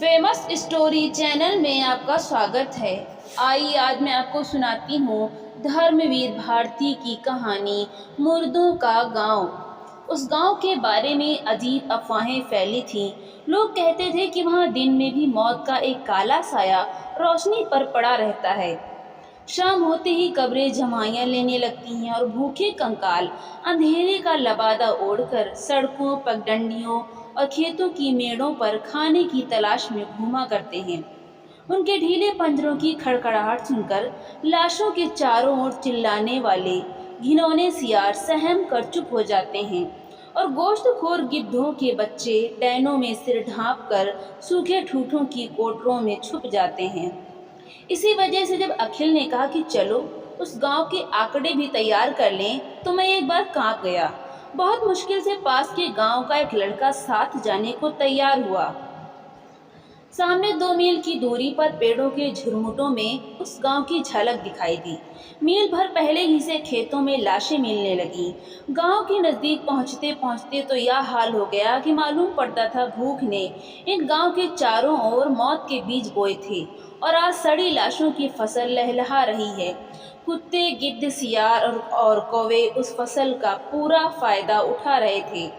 Famous story channel में आपका स्वागत है। आइए आज मैं आपको सुनाती हूँ धर्मवीर भारती की कहानी मुर्दों का गांव। उस गांव के बारे में अजीब अफवाहें फैली थीं। लोग कहते थे कि वहाँ दिन में भी मौत का एक काला साया रोशनी पर पड़ा रहता है। शाम होते ही कब्रें जमाइयाँ लेने लगती हैं और भूखे कंकाल अंधेरे का लबादा ओढ़कर सड़कों, पगडंडियों और खेतों की मेड़ों पर खाने की तलाश में घूमा करते हैं। उनके ढीले पंजरों की खड़खड़ाहट सुनकर लाशों के चारों ओर चिल्लाने वाले घिनौने सियार सहम कर चुप हो जाते हैं और गोश्तखोर गिद्धों के बच्चे डैनों में सिर ढांप कर सूखे ठूठों की कोटरों में छुप जाते हैं। इसी वजह से जब अखिल ने कहा कि चलो उस गांव के आंकड़े भी तैयार कर लें, तो मैं एक बार कांप गया। बहुत मुश्किल से पास के गांव का एक लड़का साथ जाने को तैयार हुआ। सामने 2 मील की दूरी पर पेड़ों के झुरमुटों में उस गांव की झलक दिखाई दी। मील भर पहले ही से खेतों में लाशें मिलने लगी। गांव के नज़दीक पहुंचते पहुंचते तो यह हाल हो गया कि मालूम पड़ता था भूख ने इन गांव के चारों ओर मौत के बीज बोए थे और आज सड़ी लाशों की फसल लहलहा रही है। कुत्ते, गिद्ध, सियार और कौवे उस फसल का पूरा फायदा उठा रहे थे।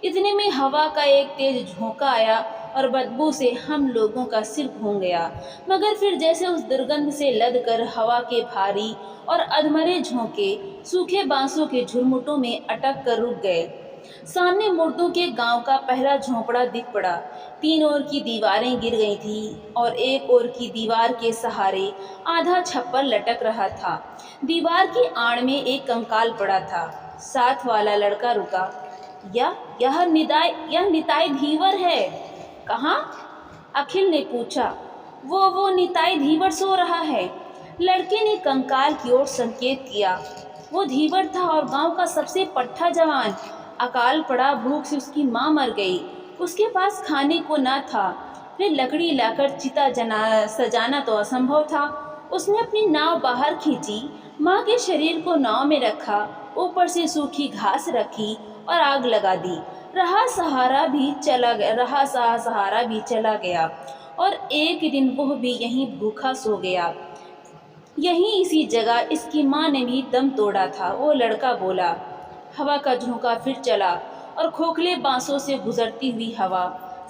इतने में हवा का एक तेज झोंका आया और बदबू से हम लोगों का सिर घूम गया, मगर फिर जैसे उस दुर्गंध से लदकर हवा के भारी और अधमरे झोंके सूखे बांसों के झुरमुटों में अटक कर रुक गए। सामने मुर्दों के गांव का पहला झोंपड़ा दिख पड़ा। 3 ओर की दीवारें गिर गई थीं और एक ओर की दीवार के सहारे आधा छप्पर लटक रहा था। दीवार की आड़ में एक कंकाल पड़ा था। साथ वाला लड़का रुका। यह निताई धीवर है। कहाँ? अखिल ने पूछा। वो निताई धीवर सो रहा है। लड़के ने कंकाल की ओर संकेत किया। वो धीवर था और गांव का सबसे पट्टा जवान। अकाल पड़ा, भूख से उसकी माँ मर गई। उसके पास खाने को न था। फिर लकड़ी लाकर चिता सजाना तो असंभव था। उसने अपनी नाव बाहर खींची, माँ के शरीर को नाव में रखा, ऊपर से सूखी घास रखी और आग लगा दी। रहा सहारा भी चला गया और एक दिन वो भी यहीं भूखा सो गया। यहीं इसी जगह इसकी माँ ने भी दम तोड़ा था। वो लड़का बोला। हवा का झोंका फिर चला और खोखले बांसों से गुजरती हुई हवा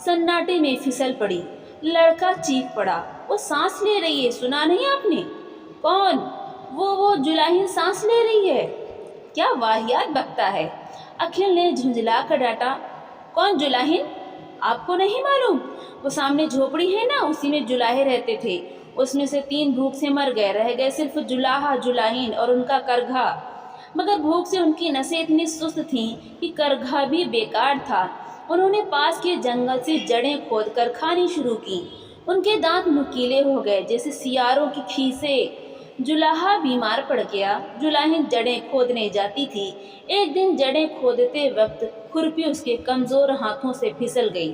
सन्नाटे में फिसल पड़ी। लड़का चीख पड़ा। वो सांस ले रही है, सुना नहीं आपने? कौन? वो जुलाहिन सांस ले रही है। क्या वाहियात बकता है। अखिल ने झुंझला कर डांटा। कौन जुलाहिन? आपको नहीं मालूम? वो सामने झोपड़ी है ना, उसी में जुलाहे रहते थे। उसमें से 3 भूख से मर गए, रह गए सिर्फ जुलाहा, जुलाहिन और उनका करघा। मगर भूख से उनकी नसें इतनी सुस्त थीं कि करघा भी बेकार था। उन्होंने पास के जंगल से जड़ें खोदकर खानी शुरू की। उनके दांत नुकीले हो गए जैसे सियारों की खीसें। जुलाहा बीमार पड़ गया। जुलाहिन जड़ें खोदने जाती थी। एक दिन जड़ें खोदते वक्त खुरपी उसके कमज़ोर हाथों से फिसल गई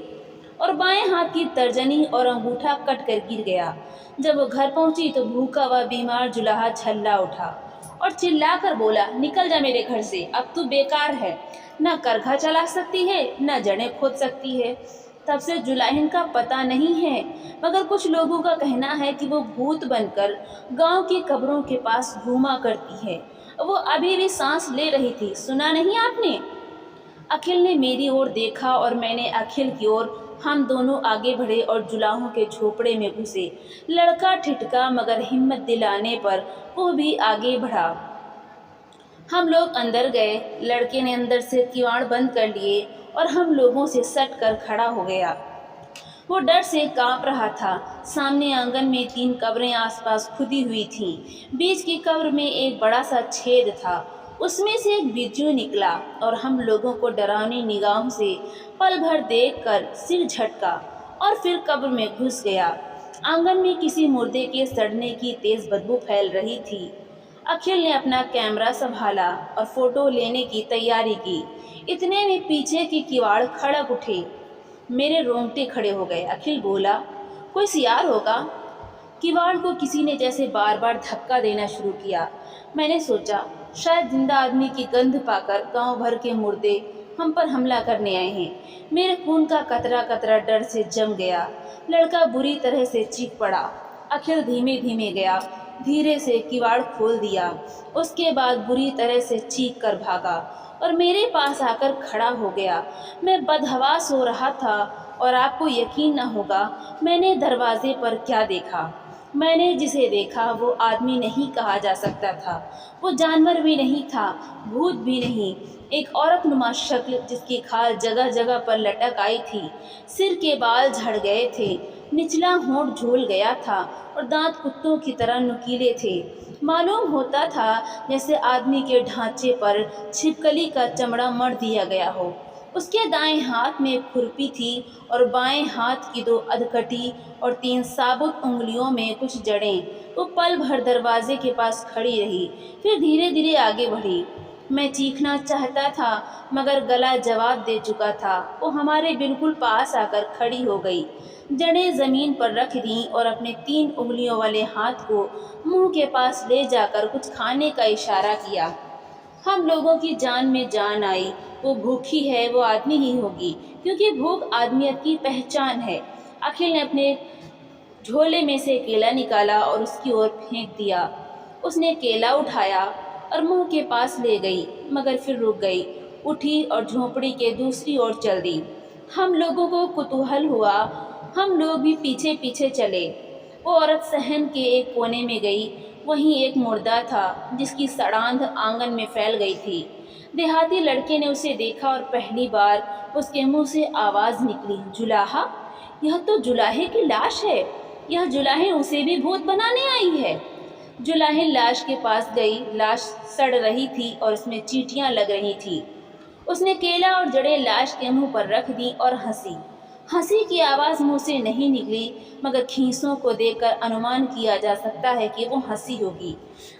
और बाएं हाथ की तर्जनी और अंगूठा कट कर गिर गया। जब वो घर पहुंची तो भूखा व बीमार जुलाहा झल्ला उठा और चिल्ला कर बोला, निकल जा मेरे घर से, अब तू बेकार है। न करघा चला सकती है, न जड़ें खोद सकती है। तब से जुलाहिन का पता नहीं है, मगर कुछ लोगों का कहना है कि वो भूत बनकर गांव की कब्रों के पास घूमा करती है। वो अभी भी सांस ले रही थी, सुना नहीं आपने? अखिल ने मेरी ओर देखा और मैंने अखिल की ओर। हम दोनों आगे बढ़े और जुलाहों के झोपड़े में घुसे। लड़का ठिठका, मगर हिम्मत दिलाने पर वो भी आगे बढ़ा। हम लोग अंदर गए। लड़के ने अंदर से किवाड़ बंद कर लिए और हम लोगों से सट कर खड़ा हो गया। वो डर से कांप रहा था। सामने आंगन में 3 कब्रें आसपास खुदी हुई थीं। बीच की कब्र में एक बड़ा सा छेद था। उसमें से एक बिज्जू निकला और हम लोगों को डरावनी निगाहों से पल भर देखकर सिर झटका और फिर कब्र में घुस गया। आंगन में किसी मुर्दे के सड़ने की तेज बदबू फैल रही थी। अखिल ने अपना कैमरा संभाला और फोटो लेने की तैयारी की। इतने में पीछे की किवाड़ खड़क उठे। मेरे रोंगटे खड़े हो गए। अखिल बोला, कोई सियार होगा। किवाड़ को किसी ने जैसे बार बार धक्का देना शुरू किया। मैंने सोचा शायद जिंदा आदमी की गंध पाकर गांव भर के मुर्दे ہم پر حملہ کرنے آئے ہیں۔ میرے خون کا قطرہ قطرہ ڈر سے جم گیا۔ لڑکا بری طرح سے چیخ پڑا۔ اکھل دھیمے دھیمے گیا، دھیرے سے کواڑ کھول دیا، اس کے بعد بری طرح سے چیخ کر بھاگا اور میرے پاس آ کر کھڑا ہو گیا۔ میں بدحواس ہو رہا تھا اور آپ کو یقین نہ ہوگا میں نے دروازے پر کیا دیکھا۔ میں نے جسے دیکھا وہ آدمی نہیں کہا جا سکتا تھا، وہ جانور بھی نہیں تھا، بھوت بھی نہیں، ایک عورت نما شکل جس کی کھال جگہ جگہ پر لٹک آئی تھی، سر کے بال جھڑ گئے تھے، نچلا ہونٹ جھول گیا تھا اور دانت کتوں کی طرح نکیلے تھے۔ معلوم ہوتا تھا جیسے آدمی کے ڈھانچے پر چھپکلی کا چمڑا مڑ دیا گیا ہو۔ اس کے دائیں ہاتھ میں ایک کھرپی تھی اور بائیں ہاتھ کی 2 ادھکٹی اور 3 ثابت انگلیوں میں کچھ جڑیں۔ وہ پل بھر دروازے کے پاس کھڑی رہی، پھر دھیرے دھیرے آگے بڑھی۔ میں چیخنا چاہتا تھا مگر گلا جواب دے چکا تھا۔ وہ ہمارے بالکل پاس آ کر کھڑی ہو گئی، جڑیں زمین پر رکھ دیں اور اپنے 3 انگلیوں والے ہاتھ کو منہ کے پاس لے جا کر کچھ کھانے کا اشارہ کیا۔ ہم لوگوں کی جان میں جان آئی۔ وہ بھوکی ہے، وہ آدمی ہی ہوگی، کیونکہ بھوک آدمیت کی پہچان ہے۔ اکھل نے اپنے جھولے میں سے کیلا نکالا اور اس کی اور پھینک دیا۔ اس نے کیلا اٹھایا اور منہ کے پاس لے گئی، مگر پھر رک گئی، اٹھی اور جھونپڑی کے دوسری اور چل دی۔ ہم لوگوں کو کتوہل ہوا، ہم لوگ بھی پیچھے پیچھے چلے۔ وہ عورت صحن کے ایک کونے میں گئی، وہیں ایک مردہ تھا جس کی سڑاندھ آنگن میں پھیل گئی تھی۔ دیہاتی لڑکے نے اسے دیکھا اور پہلی بار اس کے منہ سے آواز نکلی، جولاہا! یہ تو جولاہے کی لاش ہے، یہ جولاہن اسے بھی بھوت بنانے آئی ہے۔ جولاہن لاش کے پاس گئی، لاش سڑ رہی تھی اور اس میں چیٹیاں لگ رہی تھی۔ اس نے کیلا اور جڑیں لاش کے منہ پر رکھ دیں اور ہنسی۔ ہنسی کی آواز منہ سے نہیں نکلی، مگر کھینسوں کو دیکھ کر انمان کیا جا سکتا ہے کہ وہ ہنسی ہوگی۔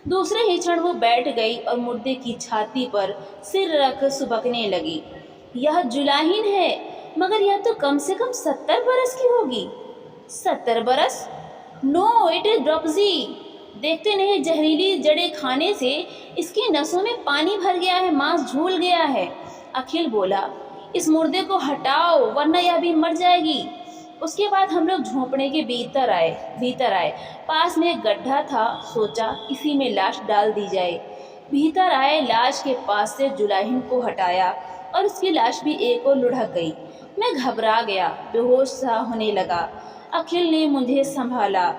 دوسرے ہی چھڑ وہ بیٹھ گئی اور مردے کی چھاتی پر سر رکھ سبکنے لگی۔ یہ جولاہن ہے، مگر یہ تو کم سے کم 70 برس کی ہوگی۔ 70 برس؟ نو، اٹ از ڈرپزی۔ دیکھتے نہیں زہریلی جڑیں کھانے سے اس کی نسوں میں پانی بھر گیا ہے، ماंس جھول گیا ہے۔ اکھل بولا، اس مردے کو ہٹاؤ ورنہ یہ بھی مر جائے گی۔ اس کے بعد ہم لوگ جھونپڑے کے بھیتر آئے۔ پاس میں ایک گڈھا تھا، سوچا اسی میں لاش ڈال دی جائے۔ بھیتر آئے، لاش کے پاس سے جولاہن کو ہٹایا اور اس کی لاش بھی ایک اور لڑھک گئی۔ میں گھبرا گیا، بے ہوش سا ہونے لگا۔ اکھل نے مجھے سنبھالا۔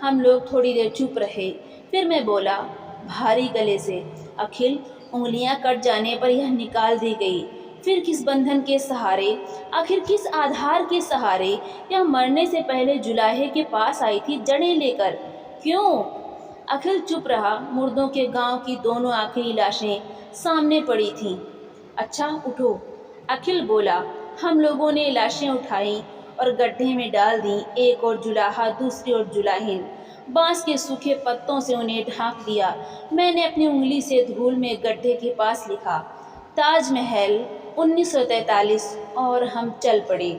ہم لوگ تھوڑی دیر چپ رہے، پھر میں بولا بھاری گلے سے، اکھل، انگلیاں کٹ جانے پر یہ نکال دی گئی، پھر کس بندھن کے سہارے، آخر کس آدھار کے سہارے یہ مرنے سے پہلے جولاہے کے پاس آئی تھی جڑیں لے کر؟ کیوں؟ اکھل چپ رہا۔ مردوں کے گاؤں کی دونوں آخری لاشیں سامنے پڑی تھیں۔ اچھا اٹھو، اکھل بولا۔ ہم لوگوں نے لاشیں اٹھائیں اور گڈھے میں ڈال دیں، ایک اور جولاہا، دوسری اور جولاہن۔ بانس کے سوکھے پتوں سے انہیں ڈھانک دیا۔ میں نے اپنی انگلی سے دھول میں گڈھے کے پاس لکھا، تاج محل 1943، اور ہم چل پڑے۔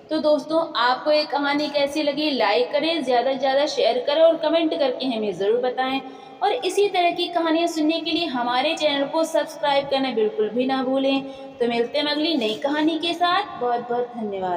تو دوستوں، آپ کو یہ کہانی کیسی لگی؟ لائک کریں، زیادہ سے زیادہ شیئر کریں اور کمنٹ کر کے ہمیں ضرور بتائیں۔ اور اسی طرح کی کہانیاں سننے کے لیے ہمارے چینل کو سبسکرائب کرنا بالکل بھی نہ بھولیں۔ تو ملتے ہیں اگلی نئی کہانی کے ساتھ۔ بہت بہت دھنیہ واد۔